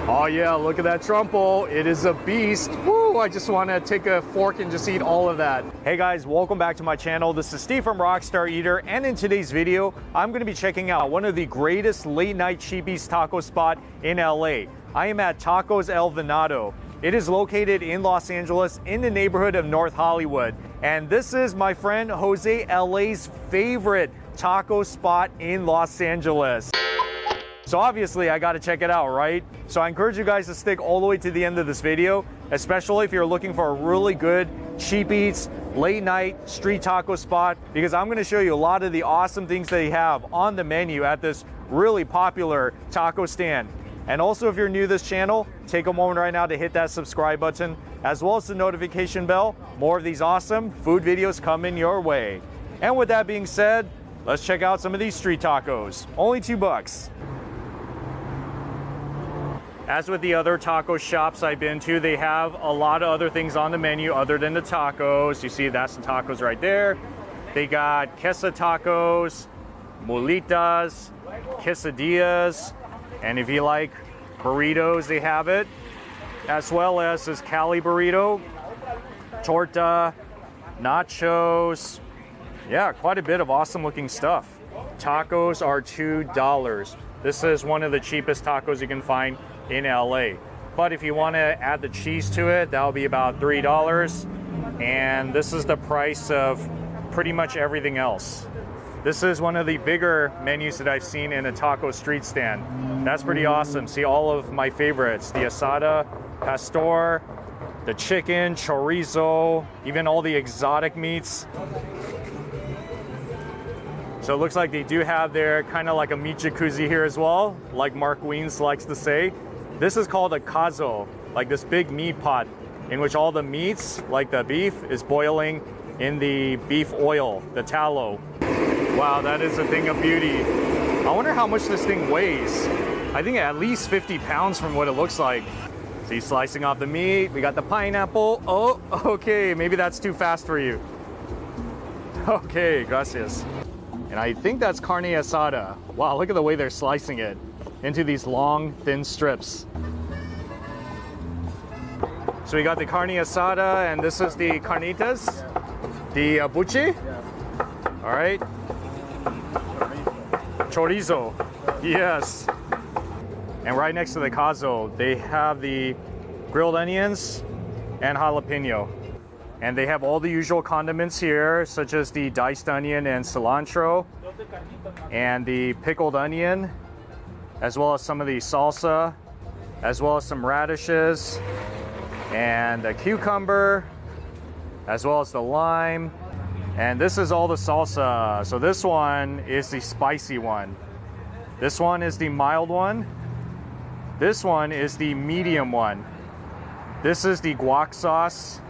Oh yeah, look at that truffle. It is a beast. Woo, I just want to take a fork and just eat all of that. Hey guys, welcome back to my channel. This is Steve from Rockstar Eater, and in today's video, I'm going to be checking out one of the greatest late night cheapies taco spot in LA. I am at Tacos El Venado. It is located in Los Angeles in the neighborhood of North Hollywood. And this is my friend Jose LA's favorite taco spot in Los Angeles. So obviously I gotta check it out, right? So I encourage you guys to stick all the way to the end of this video, especially if you're looking for a really good cheap eats, late night street taco spot, because I'm gonna show you a lot of the awesome things they have on the menu at this really popular taco stand. And also, if you're new to this channel, take a moment right now to hit that subscribe button, as well as the notification bell. More of these awesome food videos coming your way. And with that being said, let's check out some of these street tacos. Only $2. As with the other taco shops I've been to, they have a lot of other things on the menu other than the tacos. You see, that's the tacos right there. They got queso tacos, mulitas, quesadillas, and if you like burritos, they have it, as well as this Cali burrito, torta, nachos. Yeah, quite a bit of awesome looking stuff. Tacos are $2. This is one of the cheapest tacos you can find in LA. But if you want to add the cheese to it, that'll be about $3. And this is the price of pretty much everything else. This is one of the bigger menus that I've seen in a taco street stand. That's pretty awesome. See all of my favorites, the asada, pastor, the chicken, chorizo, even all the exotic meats. So it looks like they do have their kind of like a meat jacuzzi here as well, like Mark Wiens likes to say. This is called a cazo, like this big meat pot in which all the meats, like the beef, is boiling in the beef oil, the tallow. Wow, that is a thing of beauty. I wonder how much this thing weighs. I think at least 50 pounds from what it looks like. See, slicing off the meat. We got the pineapple. Oh, okay, maybe that's too fast for you. Okay, gracias. And I think that's carne asada. Wow, look at the way they're slicing it into these long, thin strips. So we got the carne asada, and this is the carnitas, the buche. All right. Chorizo, yes. And right next to the cazo, they have the grilled onions and jalapeno. And they have all the usual condiments here, such as the diced onion and cilantro, and the pickled onion, as well as some of the salsa, as well as some radishes, and a cucumber, as well as the lime. And this is all the salsa. So this one is the spicy one. This one is the mild one. This one is the medium one. This is the guac sauce.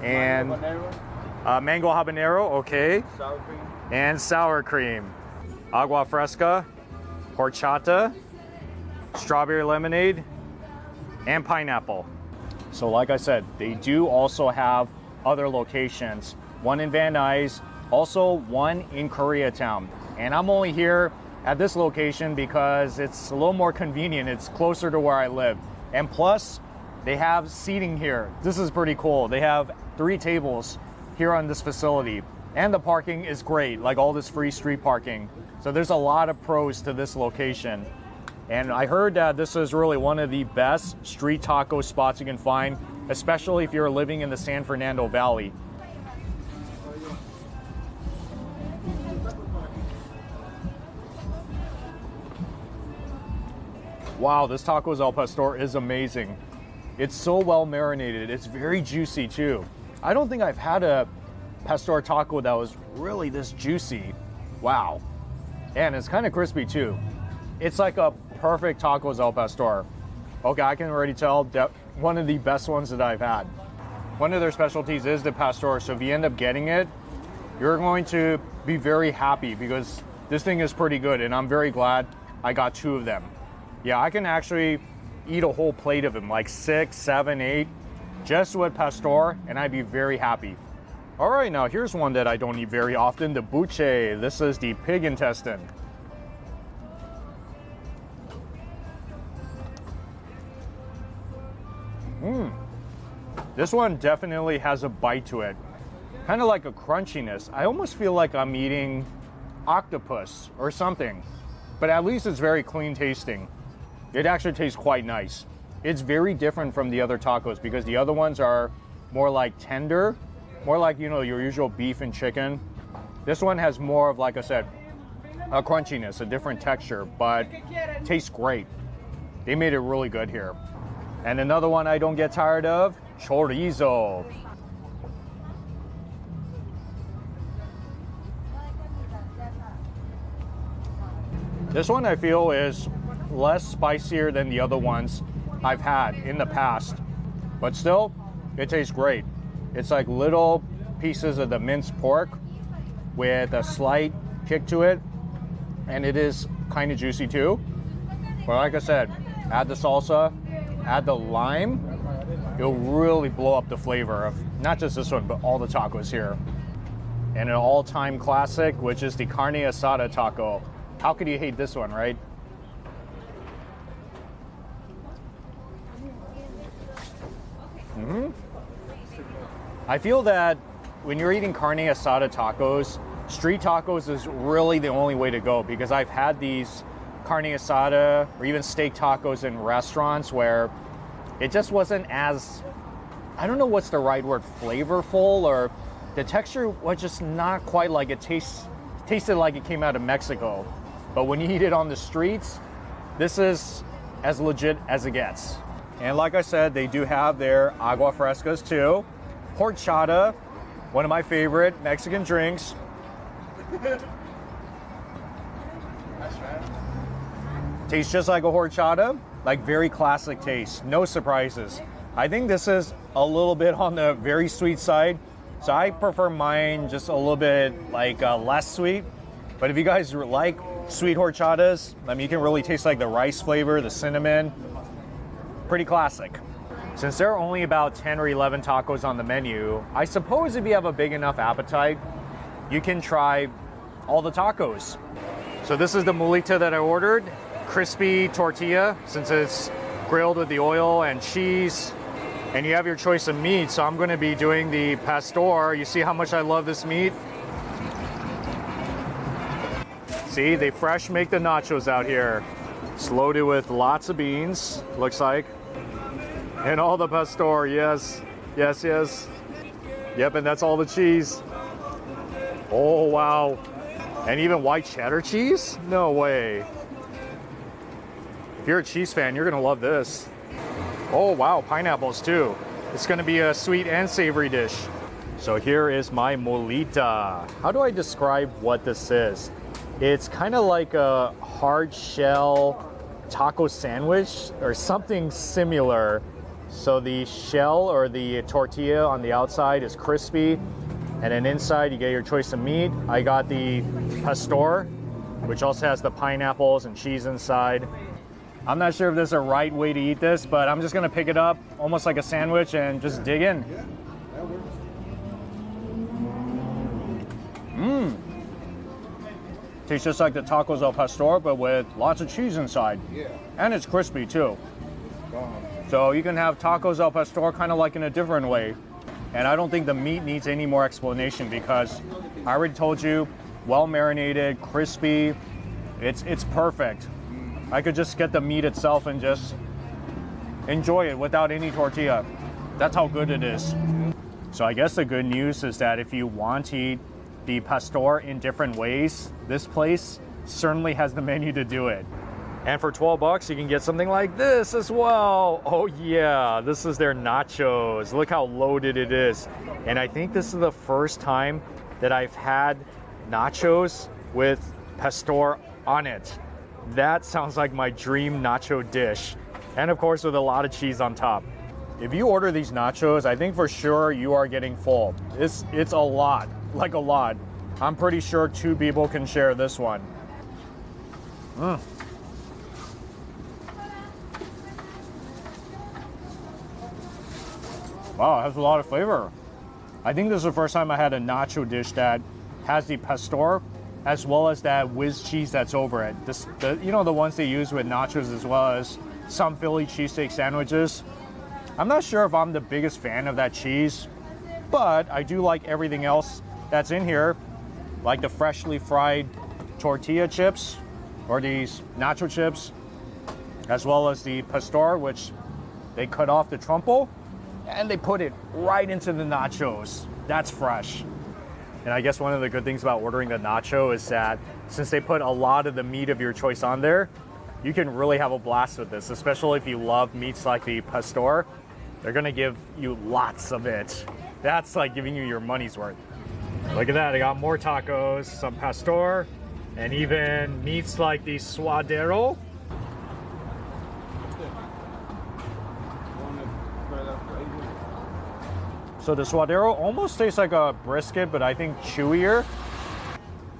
And mango habanero, okay. Sour cream. And sour cream. Agua fresca, horchata, strawberry lemonade, and pineapple. So like I said, they do also have other locations. One in Van Nuys, also one in Koreatown. And I'm only here at this location because it's a little more convenient. It's closer to where I live. And plus, they have seating here. This is pretty cool. They have 3 tables here on this facility. And the parking is great, like all this free street parking. So there's a lot of pros to this location. And I heard that this is really one of the best street taco spots you can find, especially if you're living in the San Fernando Valley. Wow, this Tacos El Pastor is amazing. It's so well marinated. It's very juicy too. I don't think I've had a pastor taco that was really this juicy. Wow. And it's kind of crispy too. It's like a perfect Tacos El Pastor. Okay, I can already tell that one of the best ones that I've had. One of their specialties is the pastor, so if you end up getting it, you're going to be very happy because this thing is pretty good, and I'm very glad I got 2 of them. Yeah, I can actually eat a whole plate of them, like 6, 7, 8, just with pastor, and I'd be very happy. All right, now here's one that I don't eat very often, the buche. This is the pig intestine. This one definitely has a bite to it. Kind of like a crunchiness. I almost feel like I'm eating octopus or something, but at least it's very clean tasting. It actually tastes quite nice. It's very different from the other tacos because the other ones are more like tender, more like, you know, your usual beef and chicken. This one has more of, like I said, a crunchiness, a different texture, but tastes great. They made it really good here. And another one I don't get tired of, chorizo. This one I feel is less spicier than the other ones I've had in the past, but still, it tastes great. It's like little pieces of the minced pork with a slight kick to it, and it is kind of juicy too. But like I said, add the salsa, add the lime, it'll really blow up the flavor of not just this one, but all the tacos here. And an all-time classic, which is the carne asada taco. How could you hate this one, right? I feel that when you're eating carne asada tacos, street tacos is really the only way to go, because I've had these carne asada or even steak tacos in restaurants where it just wasn't as, I don't know what's the right word, flavorful, or the texture was just not quite like it tasted like it came out of Mexico. But when you eat it on the streets, this is as legit as it gets. And like I said, they do have their agua frescas too. Horchata, one of my favorite Mexican drinks. Tastes just like a horchata, like very classic taste, no surprises. I think this is a little bit on the very sweet side, so I prefer mine just a little bit like less sweet. But if you guys like sweet horchatas, I mean, you can really taste like the rice flavor, the cinnamon. Pretty classic. Since there are only about 10 or 11 tacos on the menu, I suppose if you have a big enough appetite, you can try all the tacos. So this is the mulita that I ordered. Crispy tortilla, since it's grilled with the oil and cheese. And you have your choice of meat, so I'm gonna be doing the pastor. You see how much I love this meat? See, they fresh make the nachos out here. It's loaded with lots of beans, looks like. And all the pastor, yes, yes, yes. Yep, and that's all the cheese. Oh, wow. And even white cheddar cheese? No way. If you're a cheese fan, you're gonna love this. Oh, wow, pineapples too. It's gonna be a sweet and savory dish. So here is my molita. How do I describe what this is? It's kind of like a hard shell taco sandwich or something similar. So the shell or the tortilla on the outside is crispy, and then inside you get your choice of meat. I got the pastor, which also has the pineapples and cheese inside. I'm not sure if there's a right way to eat this, but I'm just gonna pick it up almost like a sandwich and just dig in. Tastes just like the tacos al pastor, but with lots of cheese inside. Yeah. And it's crispy too. So you can have tacos al pastor kind of like in a different way. And I don't think the meat needs any more explanation because I already told you, well marinated, crispy, it's perfect. I could just get the meat itself and just enjoy it without any tortilla. That's how good it is. So I guess the good news is that if you want to eat the pastor in different ways, this place certainly has the menu to do it. And for 12 bucks, you can get something like this as well. Oh yeah, this is their nachos. Look how loaded it is. And I think this is the first time that I've had nachos with pastor on it. That sounds like my dream nacho dish. And of course with a lot of cheese on top. If you order these nachos, I think for sure you are getting full. It's a lot, like a lot. I'm pretty sure 2 people can share this one. Wow, it has a lot of flavor. I think this is the first time I had a nacho dish that has the pastor as well as that whiz cheese that's over it. You know, the ones they use with nachos as well as some Philly cheesesteak sandwiches. I'm not sure if I'm the biggest fan of that cheese, but I do like everything else that's in here, like the freshly fried tortilla chips or these nacho chips, as well as the pastor, which they cut off the trompo and they put it right into the nachos. That's fresh. And I guess one of the good things about ordering the nacho is that since they put a lot of the meat of your choice on there, you can really have a blast with this, especially if you love meats like the pastor. They're gonna give you lots of it. That's like giving you your money's worth. Look at that, I got more tacos, some pastor, and even meats like the suadero. So the suadero almost tastes like a brisket, but I think chewier.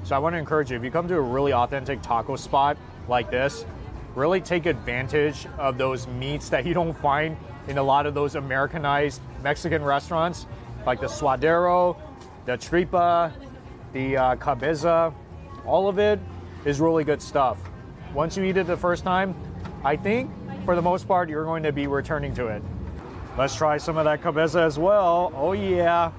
So I want to encourage you, if you come to a really authentic taco spot like this, really take advantage of those meats that you don't find in a lot of those Americanized Mexican restaurants, like the suadero, the tripa, the cabeza. All of it is really good stuff. Once you eat it the first time, I think for the most part, you're going to be returning to it. Let's try some of that cabeza as well. Oh yeah.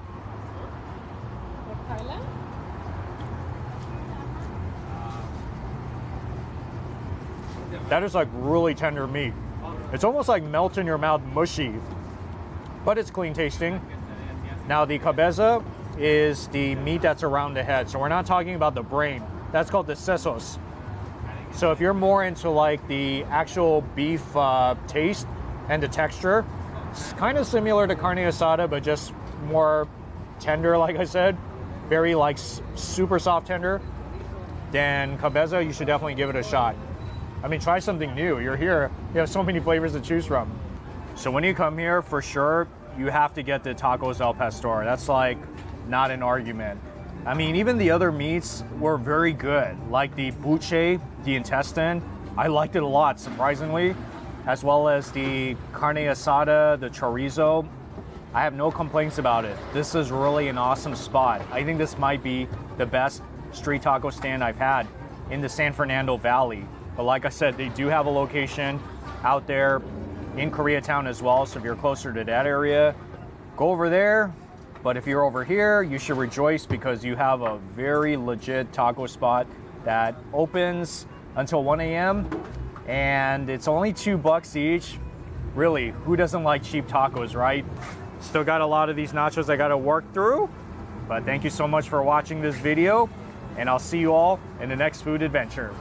That is like really tender meat. It's almost like melt in your mouth mushy, but it's clean tasting. Now the cabeza is the meat that's around the head. So we're not talking about the brain. That's called the sesos. So if you're more into like the actual beef taste and the texture, it's kind of similar to carne asada, but just more tender, like I said. Very like super soft tender. Then cabeza, you should definitely give it a shot. I mean, try something new. You're here, you have so many flavors to choose from. So when you come here, for sure, you have to get the tacos al pastor. That's like not an argument. I mean, even the other meats were very good, like the buche, the intestine. I liked it a lot, surprisingly, as well as the carne asada, the chorizo. I have no complaints about it. This is really an awesome spot. I think this might be the best street taco stand I've had in the San Fernando Valley. But like I said, they do have a location out there in Koreatown as well. So if you're closer to that area, go over there. But if you're over here, you should rejoice because you have a very legit taco spot that opens until 1 a.m. and it's only $2 each. Really, who doesn't like cheap tacos, right? Still got a lot of these nachos I gotta work through. But thank you so much for watching this video, and I'll see you all in the next food adventure.